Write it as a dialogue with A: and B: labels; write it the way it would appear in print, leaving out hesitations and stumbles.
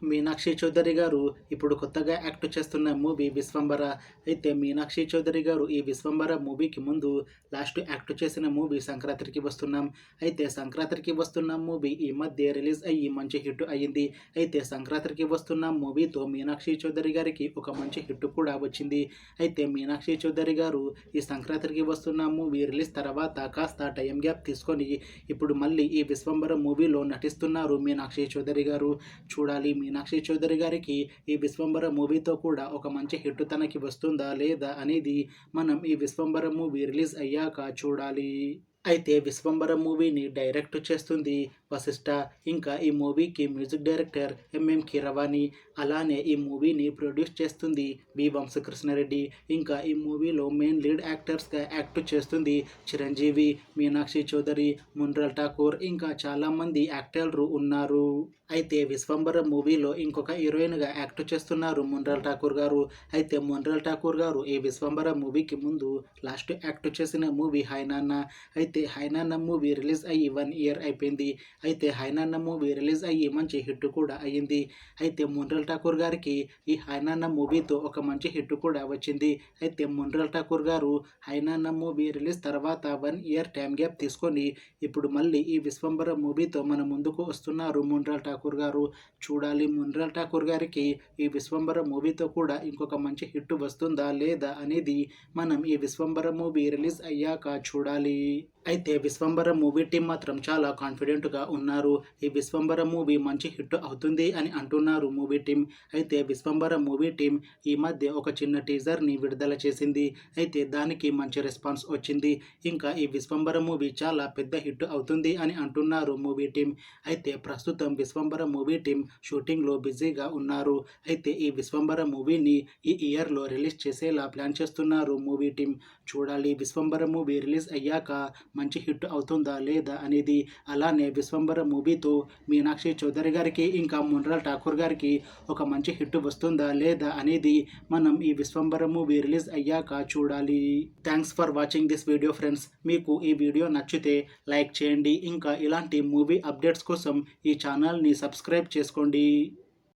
A: మీనాక్షి చౌదరి గారు ఇప్పుడు కొత్తగా యాక్ట్ చేస్తున్న మూవీ 'విశ్వంబర'. అయితే మీనాక్షి చౌదరి గారు ఈ 'విశ్వంబర' మూవీకి ముందు లాస్ట్ యాక్ట్ చేసిన మూవీ 'సంక్రాంతికి వస్తున్నాం'. అయితే 'సంక్రాంతికి వస్తున్నాం' మూవీ ఈ మధ్య రిలీజ్ అయ్యి మంచి హిట్ అయ్యింది. అయితే 'సంక్రాంతికి వస్తున్నాం' మూవీతో మీనాక్షి చౌదరి గారికి ఒక మంచి హిట్ కూడా వచ్చింది. అయితే మీనాక్షి చౌదరి గారు ఈ 'సంక్రాంతికి వస్తున్నాం' మూవీ రిలీజ్ తర్వాత కాస్త టైం గ్యాప్ తీసుకొని ఇప్పుడు మళ్ళీ ఈ 'విశ్వంబర' మూవీలో నటిస్తున్నారు మీనాక్షి చౌదరి గారు. చూడాలి మీనాక్షి చౌదరి గారికి ఈ 'విశ్వంబర' మూవీతో కూడా ఒక మంచి హిట్ తనకి వస్తుందా లేదా అనేది మనం ఈ 'విశ్వంబర' మూవీ రిలీజ్ అయ్యాక చూడాలి. అయితే 'విశ్వంబర' మూవీని డైరెక్ట్ చేస్తుంది వశిష్ఠ. ఇంకా ఈ మూవీకి మ్యూజిక్ డైరెక్టర్ ఎంఎం కీరవాణి. అలానే ఈ మూవీని ప్రొడ్యూస్ చేస్తుంది వి వంశకృష్ణారెడ్డి. ఇంకా ఈ మూవీలో మెయిన్ లీడ్ యాక్టర్స్గా యాక్ట్ చేస్తుంది చిరంజీవి, మీనాక్షి చౌదరి, మున్రల్ ఠాకూర్ ఇంకా చాలామంది యాక్టర్లు ఉన్నారు. అయితే 'విశ్వంబర' మూవీలో ఇంకొక హీరోయిన్గా యాక్ట్ చేస్తున్నారు మున్రల్ ఠాకూర్ గారు. అయితే మున్రల్ ఠాకూర్ గారు ఈ 'విశ్వంబర' మూవీకి ముందు లాస్ట్ యాక్ట్ చేసిన మూవీ 'హాయ్ నాన్న'. అయితే 'హాయ్ నాన్న' మూవీ రిలీజ్ అయ్యి 1 ఇయర్ అయిపోయింది. అయితే 'హాయ్ నాన్న' మూవీ రిలీజ్ అయ్యి మంచి హిట్ కూడా అయ్యింది. అయితే మున్రల్ ఠాకూర్ గారికి ఈ 'హాయ్ నాన్న' మూవీతో ఒక మంచి హిట్ కూడా వచ్చింది. అయితే మున్రల్ ఠాకూర్ గారు 'హాయ్ నాన్న' మూవీ రిలీజ్ తర్వాత 1 ఇయర్ టైం గ్యాప్ తీసుకొని ఇప్పుడు మళ్ళీ ఈ 'విశ్వంబర' మూవీతో మన ముందుకు వస్తున్నారు మున్రల్ ఠాకూర్ గారు. చూడాలి మున్రల్ ఠాకూర్ గారికి ఈ 'విశ్వంబర' మూవీతో కూడా ఇంకొక మంచి హిట్ వస్తుందా లేదా అనేది మనం ఈ 'విశ్వంబర' మూవీ రిలీజ్ అయ్యాక చూడాలి. అయితే 'విశ్వంబర' మూవీ టీం మాత్రం చాలా కాన్ఫిడెంట్గా ఉన్నారు. ఈ 'విశ్వంబర' మూవీ మంచి హిట్ అవుతుంది అని అంటున్నారు మూవీ టీం. అయితే 'విశ్వంబర' మూవీ టీం ఈ మధ్య ఒక చిన్న టీజర్ని విడుదల చేసింది. అయితే దానికి మంచి రెస్పాన్స్ వచ్చింది. ఇంకా ఈ 'విశ్వంబర' మూవీ చాలా పెద్ద హిట్ అవుతుంది అని అంటున్నారు మూవీ టీం. అయితే ప్రస్తుతం 'విశ్వంబర' మూవీ టీం షూటింగ్లో బిజీగా ఉన్నారు. అయితే ఈ 'విశ్వంబర' మూవీని ఈ ఇయర్లో రిలీజ్ చేసేలా ప్లాన్ చేస్తున్నారు మూవీ టీం. చూడాలి 'విశ్వంబర' మూవీ రిలీజ్ అయ్యాక మంచి హిట్ అవుతుందా లేదా అనేది. అలానే 'విశ్వంబర' మూవీతో మీనాక్షి చౌదరి గారికి ఇంకా మున్రల్ ఠాకూర్ గారికి ఒక మంచి హిట్ వస్తుందా లేదా అనేది మనం ఈ 'విశ్వంబర' మూవీ రిలీజ్ అయ్యాక చూడాలి. Thanks for watching this video friends. మీకు ఈ వీడియో నచ్చితే లైక్ చేయండి. ఇంకా ఇలాంటి మూవీ అప్డేట్స్ కోసం ఈ ఛానల్ని సబ్స్క్రైబ్ చేసుకోండి.